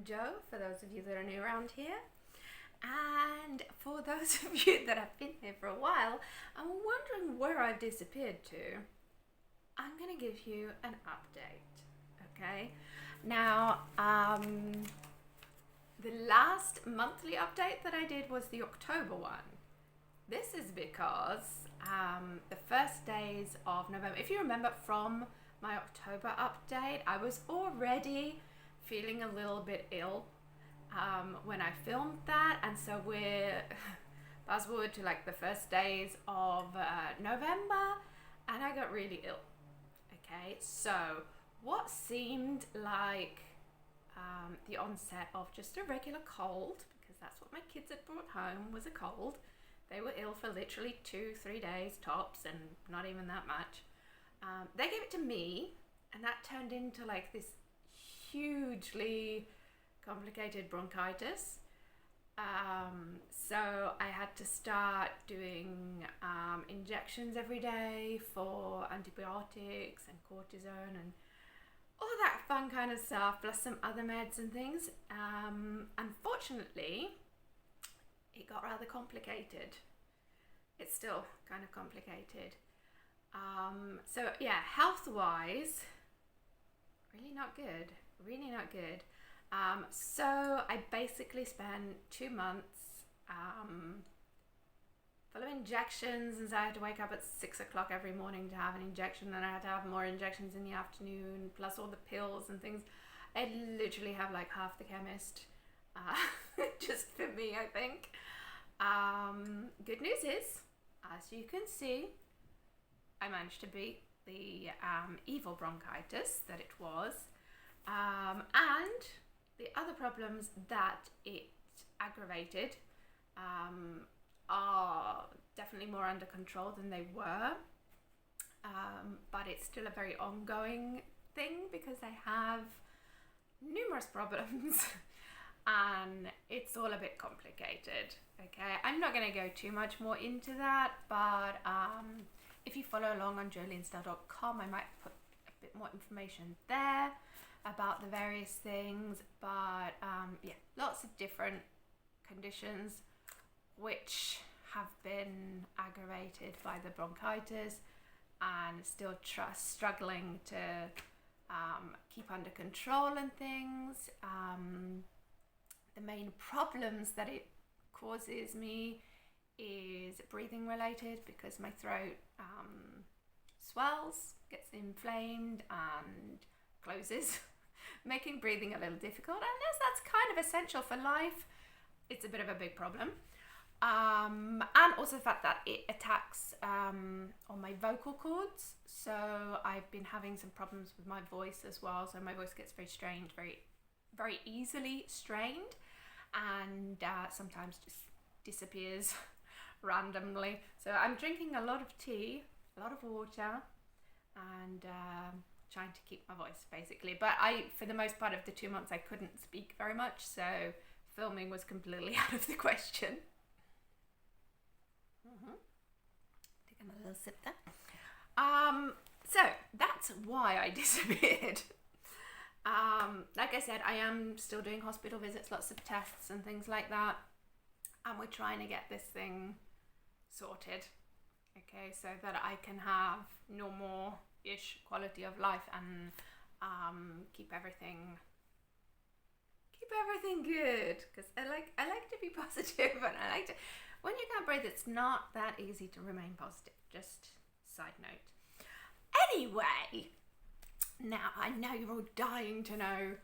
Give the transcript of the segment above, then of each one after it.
Jo, for those of you that are new around here. And for those of you that have been here for a while and wondering where I've disappeared to, I'm going to give you an update, okay? Now, the last monthly update that I did was the October one. This is because the first days of November, if you remember from my October update, I was already feeling a little bit ill when I filmed that, and so we're fast forward to like the first days of November, and I got really ill. Okay, so what seemed like the onset of just a regular cold, because that's what my kids had brought home, was a cold. They were ill for literally 2-3 days tops, and not even that much. They gave it to me, and that turned into like this hugely complicated bronchitis. So I had to start doing injections every day for antibiotics and cortisone and all that fun kind of stuff, plus some other meds and things. Unfortunately, it got rather complicated. It's still kind of complicated. So yeah, health-wise, really not good. So I basically spent 2 months full of injections, and so I had to wake up at 6 o'clock every morning to have an injection, and I had to have more injections in the afternoon, plus all the pills and things. I literally have like half the chemist just for me, I think. Good news is, as you can see, I managed to beat the evil bronchitis that it was, and the other problems that it aggravated are definitely more under control than they were, but it's still a very ongoing thing because I have numerous problems and it's all a bit complicated. Okay, I'm not going to go too much more into that, but if you follow along on jolienstar.com, I might put a bit more information there about the various things, but yeah, lots of different conditions which have been aggravated by the bronchitis, and still struggling to keep under control and things. The main problems that it causes me is breathing related, because my throat swells, gets inflamed and closes, making breathing a little difficult. And as that's kind of essential for life, it's a bit of a big problem. And also the fact that it attacks on my vocal cords. So I've been having some problems with my voice as well. So my voice gets very strained, very, very easily strained, and sometimes just disappears randomly. So I'm drinking a lot of tea, a lot of water, and trying to keep my voice basically. But for the most part of the 2 months, I couldn't speak very much, so filming was completely out of the question. Taking a little sip there. So that's why I disappeared. Like I said, I am still doing hospital visits, lots of tests and things like that, and we're trying to get this thing sorted, okay, so that I can have normal-ish quality of life and keep everything good, because I like to be positive, and I like to. When you can't breathe, it's not that easy to remain positive. Just side note. Anyway, now I know you're all dying to know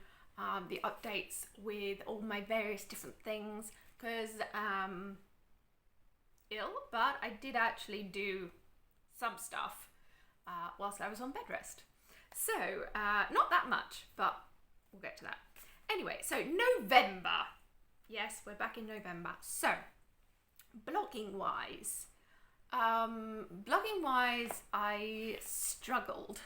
the updates with all my various different things, because ill, but I did actually do some stuff whilst I was on bed rest. So not that much, but we'll get to that. Anyway, so November. Yes, we're back in November. So blogging wise, I struggled.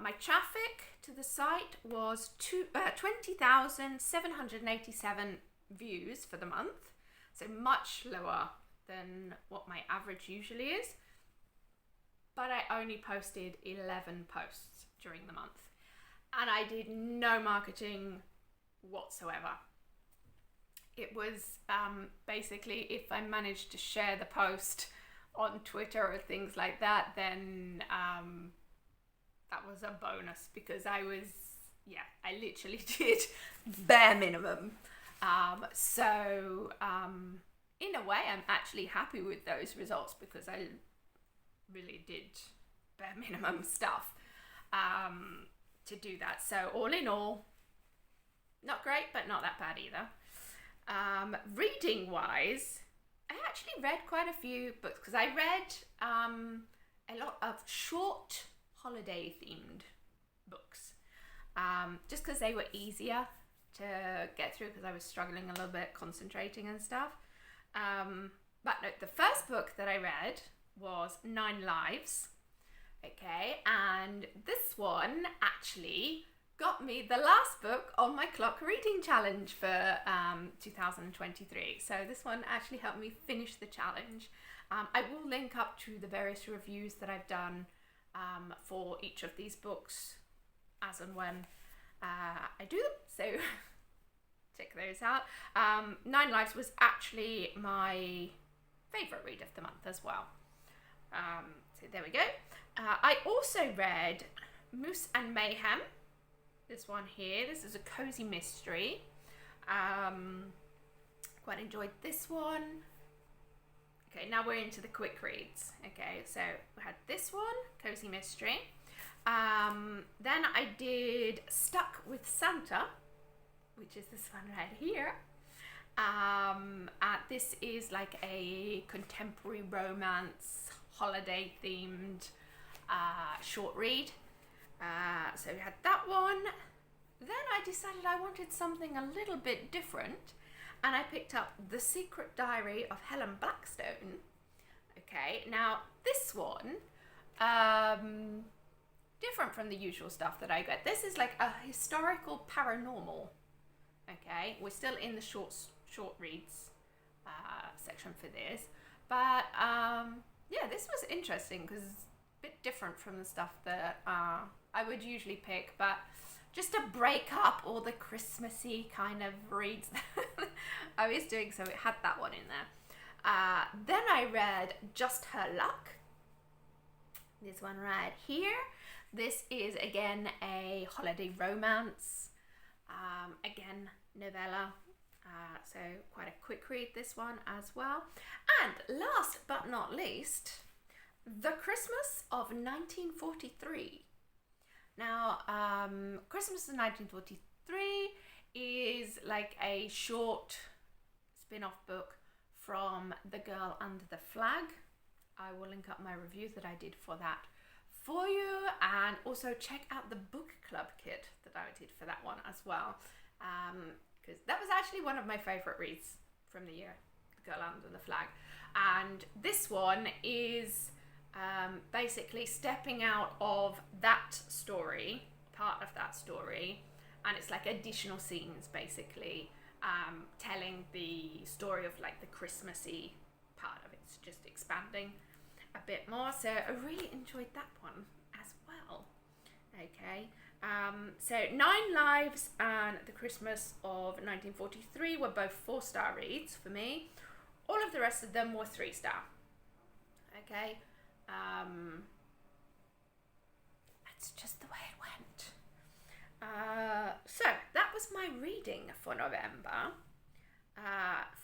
My traffic to the site was 20,787 views for the month, so much lower than what my average usually is. But I only posted 11 posts during the month. and I did no marketing whatsoever. It was basically, if I managed to share the post on Twitter or things like that, then that was a bonus, because I literally did bare minimum. In a way, I'm actually happy with those results, because I really did bare minimum stuff to do that. So all in all, not great, but not that bad either. Reading wise, I actually read quite a few books, because I read a lot of short holiday themed books, just because they were easier to get through, because I was struggling a little bit concentrating and stuff. But no, the first book that I read was 9 Lives. Okay, and this one actually got me the last book on my clock reading challenge for 2023. So this one actually helped me finish the challenge. I will link up to the various reviews that I've done for each of these books as and when I do them. So check those out. 9 Lives was actually my favourite read of the month as well. So there we go. I also read Moose and Mayhem. This one here. This is a cozy mystery. Quite enjoyed this one. Okay, now we're into the quick reads. Okay, so we had this one, cozy mystery. Then I did Stuck with Santa, which is this one right here. This is like a contemporary romance, holiday themed short read. So we had that one. Then I decided I wanted something a little bit different, and I picked up The Secret Diary of Helen Blackstone. Okay, now this one, different from the usual stuff that I get. This is like a historical paranormal. Okay, we're still in the short reads section for this, but yeah, this was interesting because it's a bit different from the stuff that I would usually pick, but just to break up all the Christmassy kind of reads that I was doing, so it had that one in there. Then I read Just Her Luck. This one right here. This is again a holiday romance. Again, novella. So quite a quick read, this one as well. And last but not least, The Christmas of 1943. Now, Christmas of 1943 is like a short spin-off book from The Girl Under the Flag. I will link up my review that I did for that for you, and also check out the book club kit that I did for that one as well, because that was actually one of my favourite reads from the year, The Girl Under the Flag. And this one is basically stepping out of that story, part of that story, and it's like additional scenes basically, telling the story of like the Christmassy part of it. It's just expanding a bit more, so I really enjoyed that one as well. Okay, so 9 Lives and The Christmas of 1943 were both 4-star reads for me. All of the rest of them were 3-star. Okay, that's just the way it went. So that was my reading for November.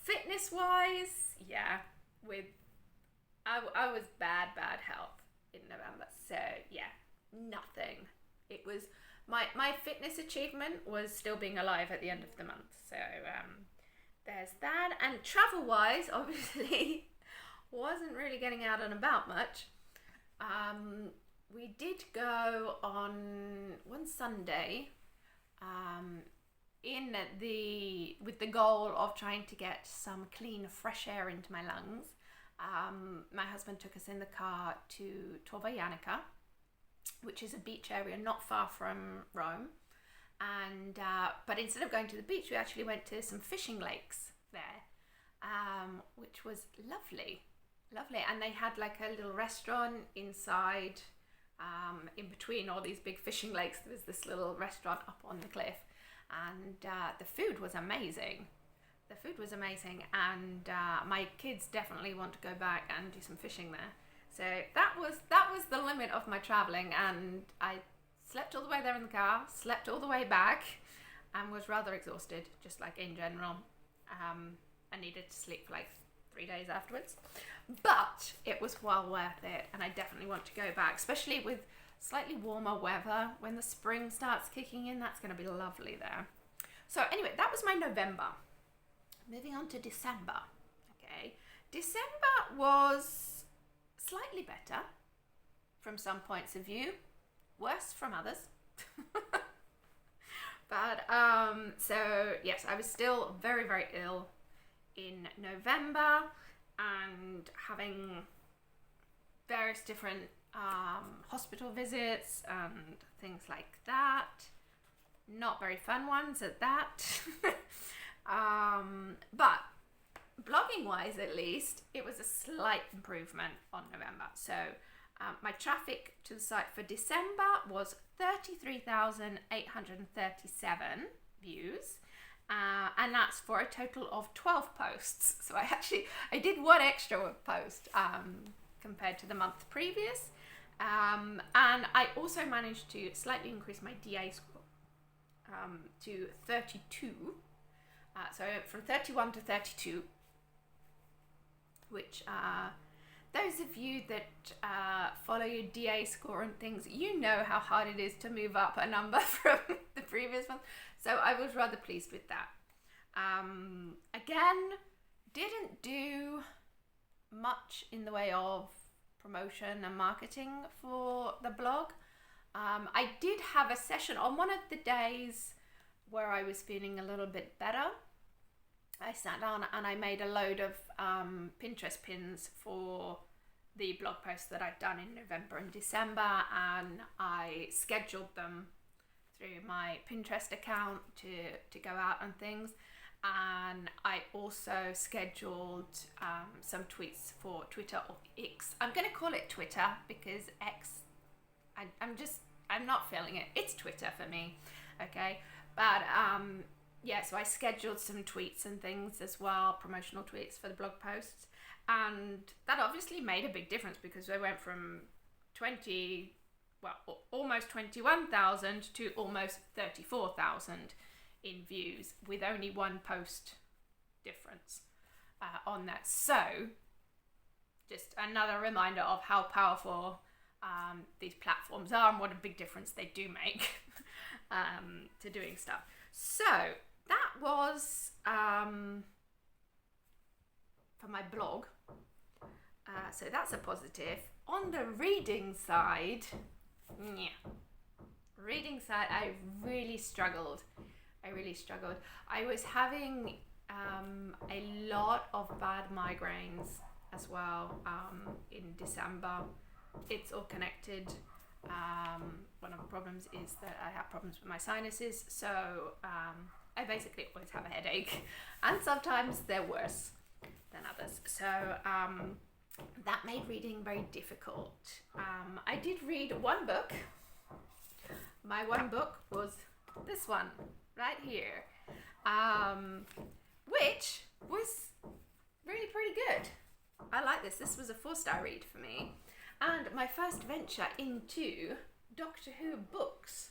Fitness wise, yeah, I was bad health in November, so yeah, nothing. It was my fitness achievement was still being alive at the end of the month, so there's that. And travel wise, obviously wasn't really getting out and about much. We did go on one Sunday with the goal of trying to get some clean fresh air into my lungs. My husband took us in the car to Torva Janica, which is a beach area not far from Rome, and but instead of going to the beach, we actually went to some fishing lakes there, which was lovely, and they had like a little restaurant inside in between all these big fishing lakes. There was this little restaurant up on the cliff, and the food was amazing. The food was amazing, and my kids definitely want to go back and do some fishing there. So that was the limit of my traveling, and I slept all the way there in the car, slept all the way back, and was rather exhausted, just like in general. I needed to sleep for like 3 days afterwards, but it was well worth it, and I definitely want to go back, especially with slightly warmer weather. When the spring starts kicking in, that's going to be lovely there. So anyway, that was my November. Moving on to December. Okay, December was slightly better from some points of view, worse from others. But so yes, I was still very, very ill in November, and having various different hospital visits and things like that. Not very fun ones at that. But blogging wise, at least, it was a slight improvement on November. So my traffic to the site for December was 33,837 views. And that's for a total of 12 posts. So I did one extra post compared to the month previous. And I also managed to slightly increase my DA score to 32. So from 31 to 32, which those of you that follow your DA score and things, you know how hard it is to move up a number from the previous one. So I was rather pleased with that. Again, didn't do much in the way of promotion and marketing for the blog. I did have a session on one of the days where I was feeling a little bit better. I sat down and I made a load of Pinterest pins for the blog posts that I'd done in November and December, and I scheduled them through my Pinterest account to go out and things. And I also scheduled some tweets for Twitter or X. I'm going to call it Twitter because X, I'm not feeling it. It's Twitter for me, okay? But yeah, so I scheduled some tweets and things as well, promotional tweets for the blog posts. And that obviously made a big difference because they went from almost 21,000 to almost 34,000 in views with only one post difference on that. So just another reminder of how powerful these platforms are and what a big difference they do make to doing stuff. So that was for my blog. So that's a positive. On the reading side, I really struggled. I was having a lot of bad migraines as well in December. It's all connected. One of the problems is that I have problems with my sinuses, so I basically always have a headache, and sometimes they're worse than others. So that made reading very difficult. I did read one book. My one book was this one right here, which was really pretty good. I like this. This was a 4-star read for me. And my first venture into Doctor Who books.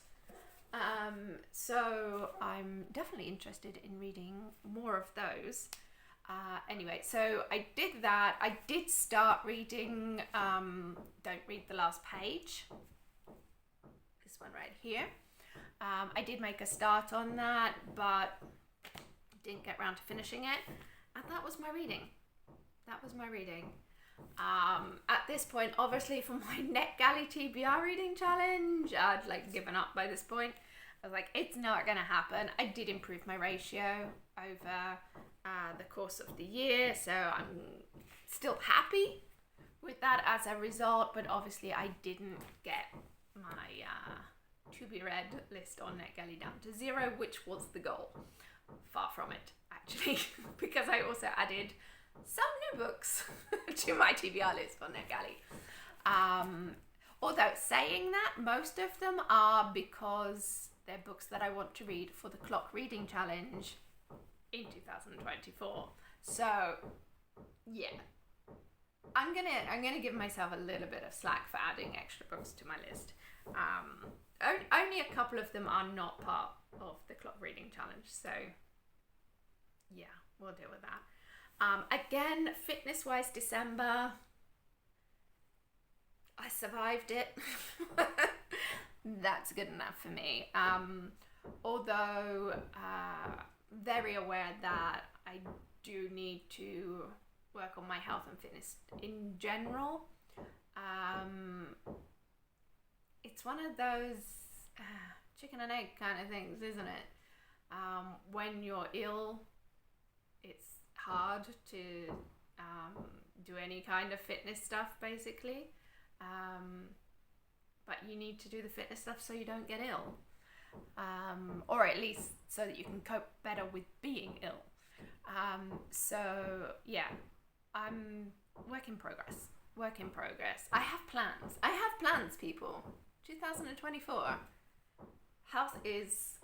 So I'm definitely interested in reading more of those. Anyway, so I did that. I did start reading Don't Read the Last Page. This one right here. I did make a start on that, but didn't get around to finishing it. And that was my reading. At this point, obviously, for my NetGalley TBR reading challenge, I'd given up by this point. I was like, it's not gonna happen. I did improve my ratio over the course of the year, so I'm still happy with that as a result, but obviously I didn't get my to be read list on NetGalley down to 0, which was the goal. Far from it, actually, because I also added some new books to my TBR list on NetGalley. Although saying that, most of them are because they're books that I want to read for the Clock Reading Challenge in 2024. So, yeah. I'm gonna give myself a little bit of slack for adding extra books to my list. Only a couple of them are not part of the Clock Reading Challenge, so yeah, we'll deal with that. Again, fitness-wise, December, I survived it. That's good enough for me. Although very aware that I do need to work on my health and fitness in general. It's one of those chicken and egg kind of things, isn't it? When you're ill, it's hard to do any kind of fitness stuff, basically. But you need to do the fitness stuff so you don't get ill. Or at least so that you can cope better with being ill. So yeah, I'm work in progress. I have plans, people. 2024. Health is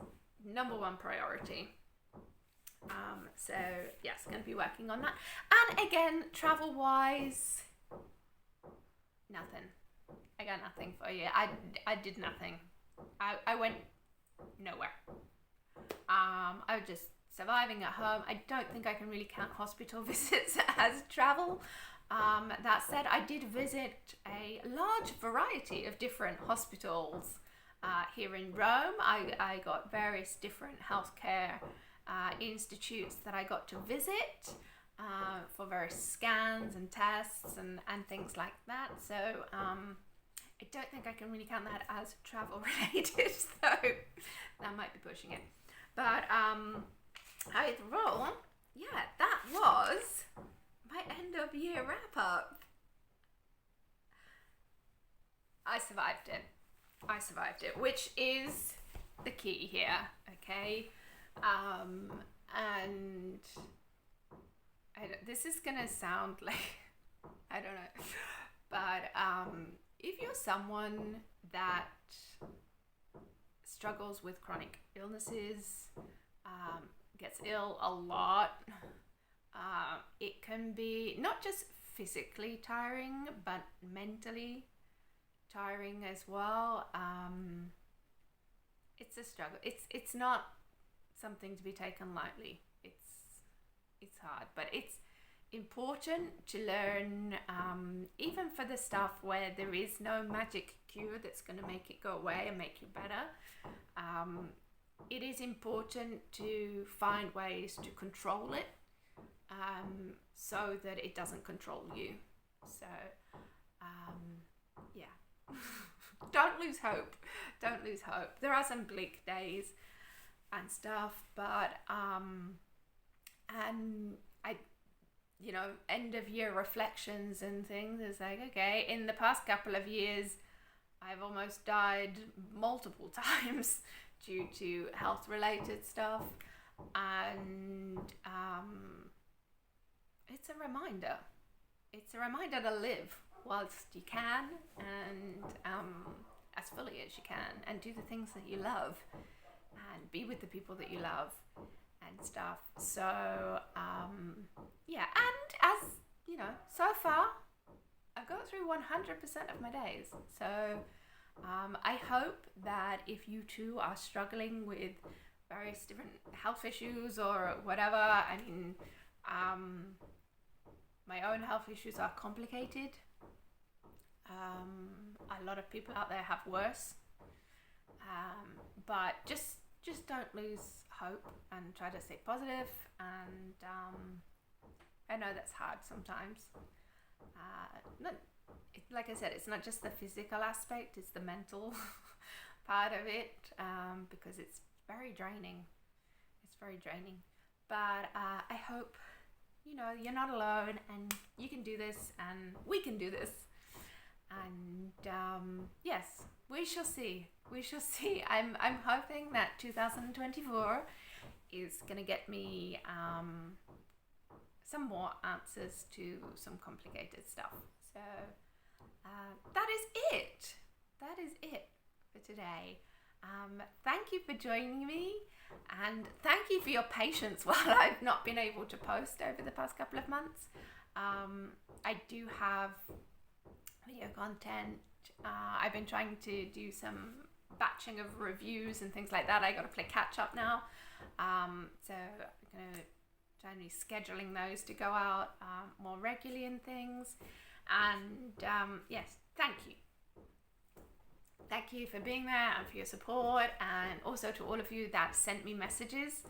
number one priority. So yes, going to be working on that. And again, travel wise, nothing. I got nothing for you. I did nothing. I went nowhere. I was just surviving at home. I don't think I can really count hospital visits as travel. That said, I did visit a large variety of different hospitals here in Rome. I got various different healthcare institutes that I got to visit for various scans and tests and things like that. So I don't think I can really count that as travel related, so that might be pushing it. But overall, yeah, that was my end of year wrap up. I survived it, which is the key here, okay? And this is gonna sound like, I don't know, but if you're someone that struggles with chronic illnesses, gets ill a lot, it can be not just physically tiring, but mentally tiring as well. It's a struggle. It's not something to be taken lightly. It's hard, but it's important to learn, even for the stuff where there is no magic cure that's going to make it go away and make you better. It is important to find ways to control it, so that it doesn't control you. So, yeah. Don't lose hope. There are some bleak days and stuff, but and I, end of year reflections and things is like, okay, in the past couple of years I've almost died multiple times due to health related stuff, and it's a reminder to live whilst you can, and as fully as you can, and do the things that you love and be with the people that you love and stuff. So yeah, and as so far I've got through 100% of my days. So I hope that if you too are struggling with various different health issues or whatever, I mean, my own health issues are complicated. A lot of people out there have worse, but just don't lose hope and try to stay positive. And I know that's hard sometimes. Like I said, it's not just the physical aspect, it's the mental part of it, because it's very draining. But I hope you're not alone, and you can do this, and we can do this. And yes, we shall see. I'm hoping that 2024 is going to get me some more answers to some complicated stuff. So that is it. that is it for today. Thank you for joining me, and thank you for your patience while I've not been able to post over the past couple of months. I do have video content. I've been trying to do some batching of reviews and things like that. I got to play catch up now. So I'm going to try and be scheduling those to go out more regularly and things. And yes, thank you. Thank you for being there and for your support, and also to all of you that sent me messages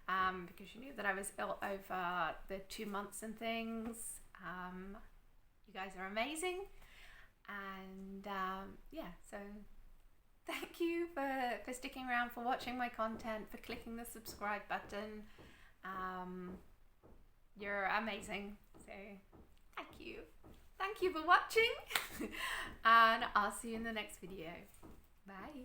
because you knew that I was ill over the 2 months and things. You guys are amazing, and yeah, so thank you for sticking around, for watching my content, for clicking the subscribe button. You're amazing, so thank you. Thank you for watching, and I'll see you in the next video. Bye.